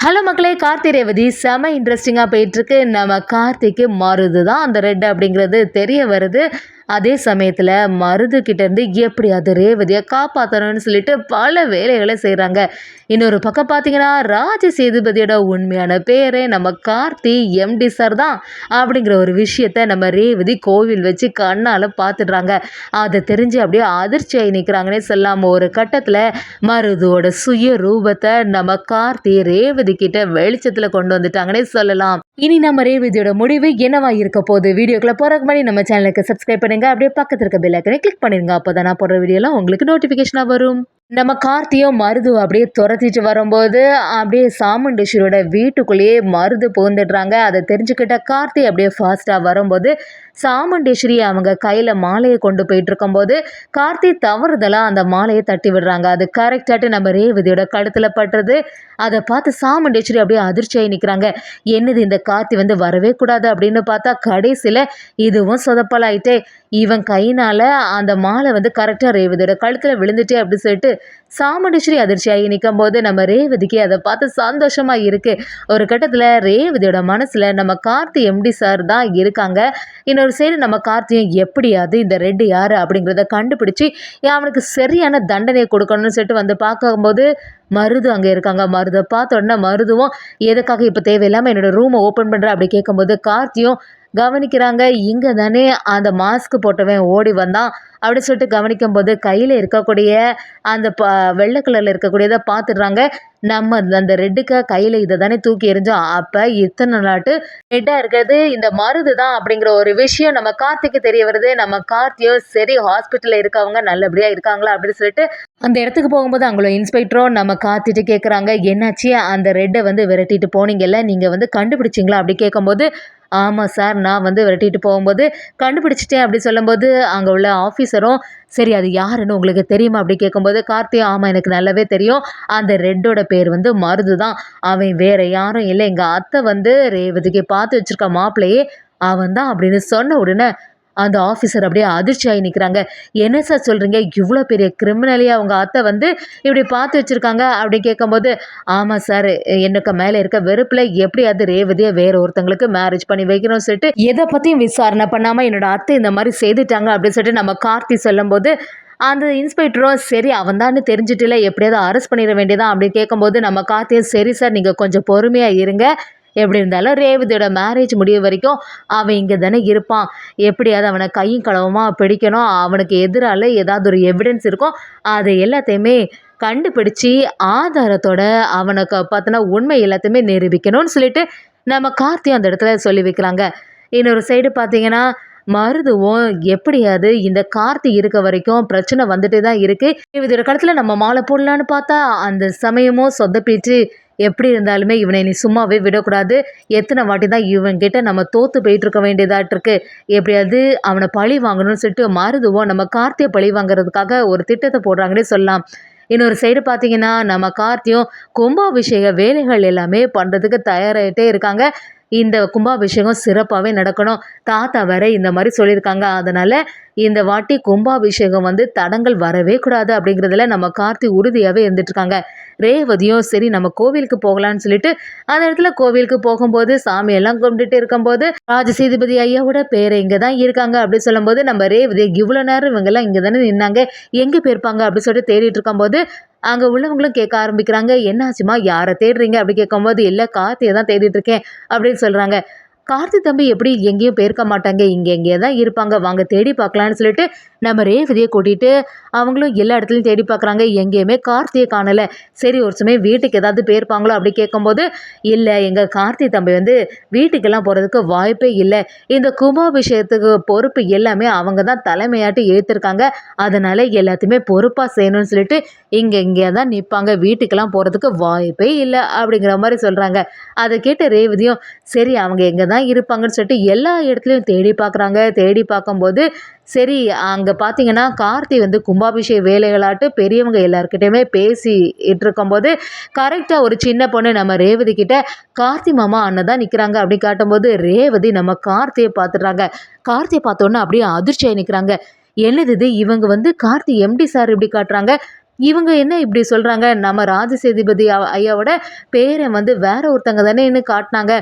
Hello மக்களே, கார்த்தி ரேவதி செம இன்ட்ரெஸ்டிங்காக போயிட்டுருக்கு. நம்ம கார்த்திக்கு மருது தான் அந்த ரெட் அப்படிங்கிறது தெரிய வருது. அதே சமயத்தில் மருது கிட்டேருந்து எப்படியாவது ரேவதியை காப்பாற்றணும்னு சொல்லிட்டு பல வேலைகளை செய்கிறாங்க. இன்னொரு பக்கம் பார்த்தீங்கன்னா, ராஜ சேதுபதியோட உண்மையான பேரே நம்ம கார்த்தி எம்டி சார் தான் அப்படிங்கிற ஒரு விஷயத்த நம்ம ரேவதி கோவில் வச்சு கண்ணால் பார்த்துடுறாங்க. அதை தெரிஞ்சு அப்படியே அதிர்ச்சியாகி நிற்கிறாங்கன்னே சொல்லலாம். ஒரு கட்டத்தில் மருதுவோட சுய ரூபத்தை நம்ம கார்த்தி ரேவதி கிட்ட வெளிச்சத்தில் கொண்டு வந்துட்டாங்கன்னே சொல்லலாம். இனி நம்ம ரேவதியோட முடிவு என்னவா இருக்க போகுது? வீடியோக்குள்ள போறதுக்கு முன்னாடி நம்ம சேனலுக்கு சப்ஸ்கிரைப் பண்ணுங்க, அப்படியே பக்கத்துல இருக்க பெல் ஐக்கனை கிளிக் பண்ணிருங்க. அப்பதான் நான் போடுற வீடியோலாம் உங்களுக்கு நோட்டிபிகேஷனா வரும். நம்ம கார்த்தியும் மருது அப்படியே துரத்திட்டு வரும்போது அப்படியே சாமுண்டீஸ்வரியோட வீட்டுக்குள்ளேயே மருது புகுந்துடுறாங்க. அதை தெரிஞ்சுக்கிட்ட கார்த்தி அப்படியே ஃபாஸ்டா வரும்போது சாமுண்டீஸ்வரி அவங்க கையில் மாலையை கொண்டு போயிட்டு இருக்கும்போது கார்த்தி தவறுதலாக அந்த மாலையை தட்டி விடுறாங்க. அது கரெக்டாட்டு நம்ம ரேவதியோட கழுத்தில் பட்டுறது. அதை பார்த்து சாமுண்டீஸ்வரி அப்படியே அதிர்ச்சியாகி நிற்கிறாங்க. என்னது இந்த கார்த்தி வரவே கூடாது அப்படின்னு பார்த்தா கடைசியில் இதுவும் சொதப்பலாயிட்டே. இவன் கையினால் அந்த மாலை கரெக்டாக ரேவதியோட கழுத்தில் விழுந்துட்டே அப்படின்னு சொல்லிட்டு சாமுண்டீஸ்வரி அதிர்ச்சியாகி நிற்கும் போது நம்ம ரேவதிக்கு அதை பார்த்து சந்தோஷமாக இருக்குது. ஒரு கட்டத்தில் ரேவதியோட மனசில் நம்ம கார்த்தி எம்டி சார் தான் இருக்காங்க. இன்னொரு சைடு நம்ம கார்த்தியும் எப்படியாவது இந்த ரெட் யார் அப்படிங்கிறத கண்டுபிடிச்சி அவனுக்கு சரியான தண்டனையை கொடுக்கணும்னு சொல்லிட்டு பார்க்கும்போது மருது அங்கே இருக்காங்க. மருதை பார்த்த உடனே மருதுவும் எதுக்காக இப்போ தேவையில்லாமல் என்னோட ரூமை ஓப்பன் பண்ணுற அப்படி கேட்கும்போது கார்த்தியும் கவனிக்கிறாங்க. இங்கே தானே அந்த மாஸ்க் போட்டவன் ஓடி வந்தான் அப்படின்னு சொல்லிட்டு கவனிக்கும் போது கையில் இருக்கக்கூடிய அந்த வெள்ளை கலரில் இருக்கக்கூடியதை பார்த்துடுறாங்க. நம்ம அந்த ரெட்டுக்கு கையில் இதை தானே தூக்கி எறிஞ்சோம். அப்போ இத்தனை நாட்டு ரெட்டாக இருக்கிறது இந்த மருது தான் அப்படிங்கிற ஒரு விஷயம் நம்ம கார்த்திக்கு தெரிய வருது. நம்ம கார்த்தியோ சரி ஹாஸ்பிட்டலில் இருக்கவங்க நல்லபடியாக இருக்காங்களா அப்படின்னு சொல்லிட்டு அந்த இடத்துக்கு போகும்போது அவங்கள இன்ஸ்பெக்டரும் நம்ம கார்த்திட்டு கேட்குறாங்க, என்னாச்சு அந்த ரெட்டை விரட்டிட்டு போனீங்கல்ல, நீங்கள் கண்டுபிடிச்சிங்களா அப்படி கேட்கும்போது ஆமாம் சார், நான் விரட்டிட்டு போகும்போது கண்டுபிடிச்சிட்டேன் அப்படி சொல்லும்போது அங்கே உள்ள ஆஃபீஸரும் சரி அது யாருன்னு உங்களுக்கு தெரியுமா அப்படி கேட்கும்போது கார்த்தி ஆமாம் எனக்கு நல்லாவே தெரியும், அந்த ரெட்டோட பேர் மருது தான், அவன் வேற யாரும் இல்லை, எங்கள் அத்தை ரேவதிக்கு பார்த்து வச்சிருக்க மாப்பிள்ளையே அவன் தான் அப்படின்னு சொன்ன உடனே அந்த ஆஃபீஸர் அப்படியே அதிர்ச்சியாகி நிற்கிறாங்க. என்ன சார் சொல்கிறீங்க, இவ்வளோ பெரிய கிரிமினலையே அவங்க அத்தை இப்படி பார்த்து வச்சுருக்காங்க அப்படி கேட்கும்போது ஆமாம் சார், எனக்கு மேலே இருக்க வெறுப்பில் எப்படியாவது ரேவதியை வேற ஒருத்தங்களுக்கு மேரேஜ் பண்ணி வைக்கணும்னு சொல்லிட்டு எதை பற்றியும் விசாரணை பண்ணாமல் என்னோட அத்தை இந்த மாதிரி செய்துட்டாங்க அப்படின்னு சொல்லிட்டு நம்ம கார்த்தி சொல்லும்போது அந்த இன்ஸ்பெக்டரும் சரி அவன் தான் தெரிஞ்சிட்டுல எப்படியாவது அரெஸ்ட் பண்ணிட வேண்டியதான் அப்படின்னு கேட்கும்போது நம்ம கார்த்தியும் சரி சார் நீங்கள் கொஞ்சம் பொறுமையாக இருங்க, எப்படி இருந்தாலும் ரேவதியோட மேரேஜ் முடிவு வரைக்கும் அவன் இங்கே தானே இருப்பான், எப்படியாவது அவனை கையும் களவுமாக பிடிக்கணும், அவனுக்கு எதிரால் ஏதாவது ஒரு எவிடன்ஸ் இருக்கும், அதை எல்லாத்தையுமே கண்டுபிடிச்சி ஆதாரத்தோட அவனுக்கு பார்த்தினா உண்மை எல்லாத்தையுமே நிரூபிக்கணும்னு சொல்லிட்டு நம்ம கார்த்தியும் அந்த இடத்துல சொல்லி வைக்கிறாங்க. இன்னொரு சைடு பார்த்தீங்கன்னா மருதுவும் எப்படியாவது இந்த கார்த்தி இருக்க வரைக்கும் பிரச்சனை வந்துட்டே தான் இருக்குது. இதோட கடத்தில் நம்ம மாலை போடலான்னு பார்த்தா அந்த சமயமும் சொதப்பிட்டு எப்படி இருந்தாலுமே இவனை நீ சும்மாவே விடக்கூடாது, எத்தனை வாட்டி தான் இவன்கிட்ட நம்ம தோற்று போயிட்டு இருக்க வேண்டியதாட்டிருக்கு, எப்படியாவது அவனை பழி வாங்கணும்னு சொல்லிட்டு மருதுவும் நம்ம கார்த்தியை பழி வாங்குறதுக்காக ஒரு திட்டத்தை போடுறாங்கன்னே சொல்லலாம். இன்னொரு சைடு பார்த்தீங்கன்னா நம்ம கார்த்தியும் கும்பாபிஷேக வேலைகள் எல்லாமே பண்ணுறதுக்கு தயாராகிட்டே இருக்காங்க. இந்த கும்பாபிஷேகம் சிறப்பாகவே நடக்கணும், தாத்தா வேற இந்த மாதிரி சொல்லியிருக்காங்க, அதனால் இந்த வாட்டி கும்பாபிஷேகம் தடங்கள் வரவே கூடாது அப்படிங்கிறதுல நம்ம கார்த்தி உறுதியாகவே இருந்துட்டுருக்காங்க. ரேவதியும் சரி நம்ம கோவிலுக்கு போகலான்னு சொல்லிட்டு அந்த இடத்துல கோவிலுக்கு போகும்போது சாமியெல்லாம் கும்பிட்டுட்டு இருக்கும்போது ராஜசேதுபதி ஐயாவோட பேரை இங்கே தான் இருக்காங்க அப்படின்னு சொல்லும்போது நம்ம ரேவதி இவ்வளோ நேரம் இவங்கெல்லாம் இங்கே தானே நின்னாங்க, எங்கே போயிருப்பாங்க அப்படின்னு சொல்லிட்டு தேடிட்டு இருக்கும்போது அங்கே உள்ளவங்களும் கேட்க ஆரம்பிக்கிறாங்க, என்னாச்சுமா யாரை தேடுறீங்க அப்படி கேட்கும்போது இல்லை கார்த்தியை தான் தேடிட்டு இருக்கேன் அப்படின்னு சொல்கிறாங்க. கார்த்தி தம்பி எப்படி எங்கேயும் போயிருக்க மாட்டாங்க, இங்கே எங்கேயே தான் இருப்பாங்க, வாங்க தேடி பார்க்கலான்னு சொல்லிட்டு நம்ம ரேவதியை கூட்டிகிட்டு அவங்களும் எல்லா இடத்துலையும் தேடி பார்க்குறாங்க. எங்கேயுமே கார்த்தியை காணலை. சரி ஒரு சமயம் வீட்டுக்கு ஏதாவது போயிருப்பாங்களோ அப்படி கேட்கும்போது இல்லை எங்கள் கார்த்தி தம்பி வீட்டுக்கெல்லாம் போகிறதுக்கு வாய்ப்பே இல்லை, இந்த கும்பாபிஷேகத்துக்கு பொறுப்பு எல்லாமே அவங்க தான் தலைமையாட்டி ஏற்றிருக்காங்க, அதனால் எல்லாத்தையுமே பொறுப்பாக செய்யணும்னு சொல்லிட்டு இங்கே தான் நிற்பாங்க, வீட்டுக்கெல்லாம் போகிறதுக்கு வாய்ப்பே இல்லை அப்படிங்கிற மாதிரி சொல்கிறாங்க. அதை கேட்ட ரேவதியும் சரி அவங்க எங்கே தான் இருப்பாங்கன்னு சொல்லிட்டு எல்லா இடத்துலையும் தேடி பார்க்குறாங்க. தேடி பார்க்கும்போது சரி அங்கே பார்த்தீங்கன்னா கார்த்தி கும்பாபிஷேக வேலைகளாட்டு பெரியவங்க எல்லாருக்கிட்டையுமே பேசிட்டு இருக்கும்போது கரெக்டாக ஒரு சின்ன பொண்ணு நம்ம ரேவதி கிட்ட கார்த்தி மாமா அண்ணன் தான் நிற்கிறாங்க அப்படி காட்டும்போது ரேவதி நம்ம கார்த்தியை பார்த்துடுறாங்க. கார்த்தியை பார்த்தோன்னே அப்படியே அதிர்ச்சியாகி நிற்கிறாங்க. என்னது இது, இவங்க கார்த்தி எம்டி சார் இப்படி காட்டுறாங்க, இவங்க என்ன இப்படி சொல்றாங்க? நம்ம ராஜசேதுபதி ஐயாவோட பேரன் வந்து வேற ஒருத்தங்க தானேன்னு காட்டுனாங்க.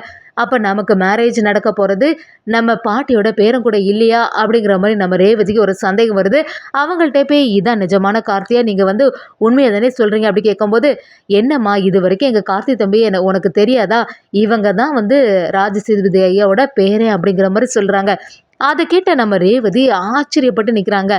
அப்ப நமக்கு மேரேஜ் நடக்க போறது நம்ம பாட்டியோட பேரன் கூட இல்லையா? அப்படிங்கிற மாரி நம்ம ரேவதிக்கு ஒரு சந்தேகம் வருது. அவங்கள்ட்ட போய் இதான் நிஜமான கார்த்தியா? நீங்க வந்து உண்மைய தானே சொல்றீங்க? அப்படி கேட்கும்போது, என்னம்மா இதுவரைக்கும் எங்க கார்த்தி தம்பி உனக்கு தெரியாதா? இவங்க தான் வந்து ராஜசேதுபதி ஐயாவோட பேரன் அப்படிங்கிற மாரி சொல்றாங்க. அத கேட்ட நம்ம ரேவதி ஆச்சரியப்பட்டு நிக்கிறாங்க.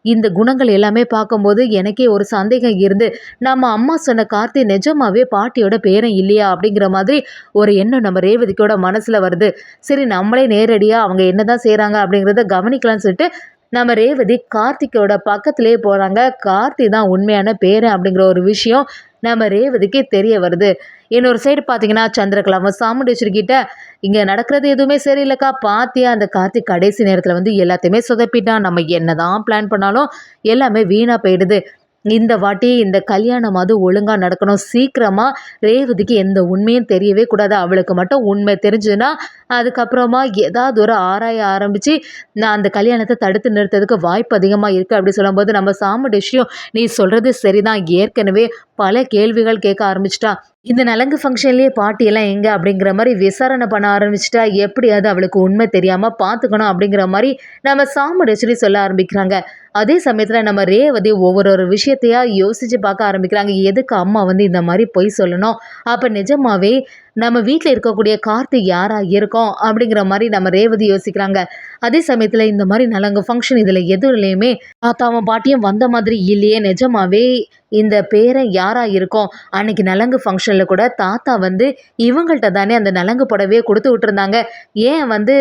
இந்த குணங்கள் எல்லாமே பார்க்கும்போது எனக்கே ஒரு சந்தேகம் இருந்து, நம்ம அம்மா சொன்ன கார்த்தி நிஜமாவே பாட்டியோட பேரன் இல்லையா? அப்படிங்கிற மாதிரி ஒரு எண்ணம் நம்ம ரேவதிக்கோட மனசுல வருது. சரி நம்மளே நேரடியா அவங்க என்னதான் செய்றாங்க அப்படிங்கிறத கவனிக்கலாம்னு சொல்லிட்டு, நம்ம ரேவதி கார்த்திக்கோட பக்கத்திலேயே போறாங்க. கார்த்தி தான் உண்மையான பேரன் அப்படிங்கிற ஒரு விஷயம் நம்ம ரேவதிக்கு தெரிய வருது. இன்னொரு சைடு பார்த்தீங்கன்னா, சந்திரகலாவும் சாமுண்டீஸ்வரி கிட்ட, "இங்க நடக்கிறது எதுவுமே சரியில்லக்கா. பாத்தியா அந்த கார்த்திக் கடைசி நேரத்தில வந்து எல்லாத்தையுமே சொதப்பிட்டான். நம்ம என்னதான் பிளான் பண்ணாலும் எல்லாமே வீணா போயிடுது. இந்த வாட்டி இந்த கல்யாணமாவது ஒழுங்கா நடக்கணும். சீக்கிரமா ரேவதிக்கு எந்த உண்மையும் தெரியவே கூடாது. அவளுக்கு மட்டும் உண்மை தெரிஞ்சதுன்னா, அதுக்கப்புறமா ஏதாவது ஒரு ஆராய ஆரம்பிச்சு, நான் அந்த கல்யாணத்த தடுத்து நிறுத்தறதுக்கு வாய்ப்பு அதிகமா இருக்கு." அப்படி சொல்லும்போது, நம்ம சாமுண்டீஸ்வரியும், "நீ சொல்றது சரிதான். ஏற்கனவே பல கேள்விகள் கேட்க ஆரம்பிச்சுட்டா. இந்த நலங்கு ஃபங்க்ஷன்லயே பாட்டியெல்லாம் எங்க?" அப்படிங்கிற மாரி விசாரணை பண்ண ஆரம்பிச்சுட்டா. எப்படியாவது அவளுக்கு உண்மை தெரியாம பார்த்துக்கணும் அப்படிங்கிற மாரி நம்ம சாமுண்டீஸ்வரி சொல்ல ஆரம்பிக்கிறாங்க. அதே சமயத்துல நம்ம ரேவதி ஒரு விஷயத்தையா யோசிச்சு பார்க்க ஆரம்பிக்கிறாங்க. எதுக்கு அம்மா வந்து இந்த மாரி பொய் சொல்லணும்? அப்ப நிஜமாவே நம்ம வீட்ல இருக்கக்கூடிய கார்த்திக் யாரா இருக்கும்? அப்படிங்கிற மாரி நம்ம ரேவதி யோசிக்கிறாங்க. அதே சமயத்துல இந்த மாரி நலங்கு ஃபங்க்ஷன் இதுல எதுலயுமே தாத்தாவும் பாட்டியும் வந்த மாதிரி இல்லையே. நிஜமாவே இந்த பேரன் யாரா இருக்கும்? அன்னைக்கு நலங்கு ஃபங்க்ஷன்ல கூட தாத்தா வந்து இவங்கள்ட்ட தானே அந்த நலங்கு புடவைய குடுத்து விட்டுருந்தாங்க. ஏன் வந்து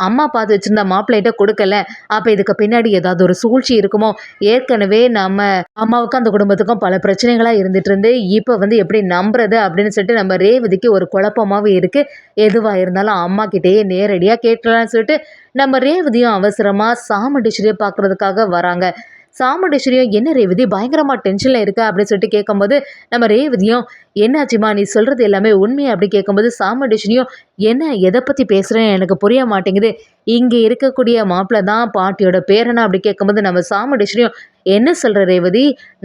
அம்மா பார்த்து வச்சிருந்த மாப்பிள்ளைட்ட குடுக்கல? அப்ப இதுக்கு பின்னாடி ஏதாவது ஒரு சூழ்ச்சி இருக்குமோ? ஏற்கனவே நம்ம அம்மாவுக்கும் அந்த குடும்பத்துக்கும் பல பிரச்சனைகளா இருந்துட்டு இருந்து, இப்ப வந்து எப்படி நம்புறது அப்படின்னு சொல்லிட்டு நம்ம ரேவதிக்கு ஒரு குழப்பமாவே இருக்கு. எதுவா இருந்தாலும் அம்மா கிட்டயே நேரடியா கேட்கலாம்னு சொல்லிட்டு நம்ம ரேவதியும் அவசரமா சாமுண்டீஸ்வரிய பார்க்கறதுக்காக வராங்க. சாமுண்டீஸ்வரியும், "என்ன ரேவதி பயங்கரமா டென்ஷன்ல இருக்க?" அப்படின்னு சொல்லிட்டு கேட்கும்போது, நம்ம ரேவதியும், "என்னாச்சும்மா? நீ சொல்றது எல்லாமே உண்மையா?" அப்படி கேட்கும்போது, சாமுண்டீஸ்வரியும், "என்ன எத பத்தி பேசுறேன்னு எனக்கு புரிய மாட்டேங்குது. இங்க இருக்கக்கூடிய மாப்பிள தான் பாட்டியோட பேரனா?" அப்படி கேட்கும்போது, நம்ம சாமுண்டீஸ்வரியும், "என்ன சொல்ற ரேவதி?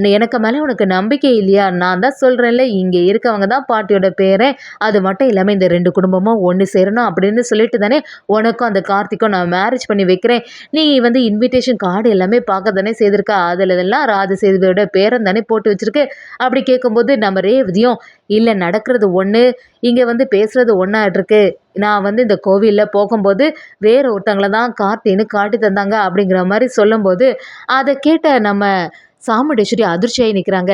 எனக்கு மேல உனக்கு நம்பிக்கை இல்லையா? நான் தான் சொல்றேன்ல, இங்க இருக்கவங்க தான் பாட்டியோட பேரன். அது மட்டும் இல்லாம இந்த 2 குடும்பமும் ஒண்ணு சேரணும் அப்படின்னு சொல்லிட்டு தானே உனக்கும் அந்த கார்த்திக்கும் நான் மேரேஜ் பண்ணி வைக்கிறேன். நீ வந்து இன்விடேஷன் கார்டு எல்லாமே பார்க்க தானே செய்திருக்க. அதுலலாம் ராஜசேதுபதியோட பேரன் தானே போட்டு வச்சிருக்கு." அப்படி கேட்கும்போது நம்ம ரேவதியும், "இல்ல நடக்கிறது ஒண்ணு, இங்க வந்து பேசுறது ஒண்ணாட்ருக்கு. நான் வந்து இந்த கோவில்ல போகும்போது வேற ஒருத்தங்கள தான் கார்த்தின்னு காட்டி தந்தாங்க." அப்படிங்கிற மாரி சொல்லும்போது, அத கேட்ட நம்ம சாமுண்டீஸ்வரி அதிர்ச்சியாயி நிக்கிறாங்க.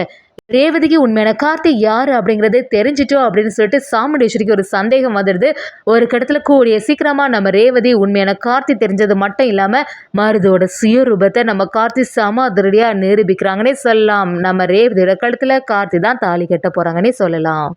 ரேவதிக்கு உண்மையான கார்த்தி யாரு அப்படிங்கிறது தெரிஞ்சிட்டோம் அப்படின்னு சொல்லிட்டு சாமுண்டீஸ்வரிக்கு ஒரு சந்தேகம் வந்துடுது. ஒரு கட்டத்துல கூடிய சீக்கிரமா நம்ம ரேவதி உண்மையான கார்த்தி தெரிஞ்சது மட்டும் இல்லாம, மருதோட சுயரூபத்தை நம்ம கார்த்தி செம அதிரடியா நிரூபிக்கிறாங்கன்னே சொல்லலாம். நம்ம ரேவதியோட கழுத்துல கார்த்தி தான் தாலி கட்ட போறாங்கன்னே சொல்லலாம்.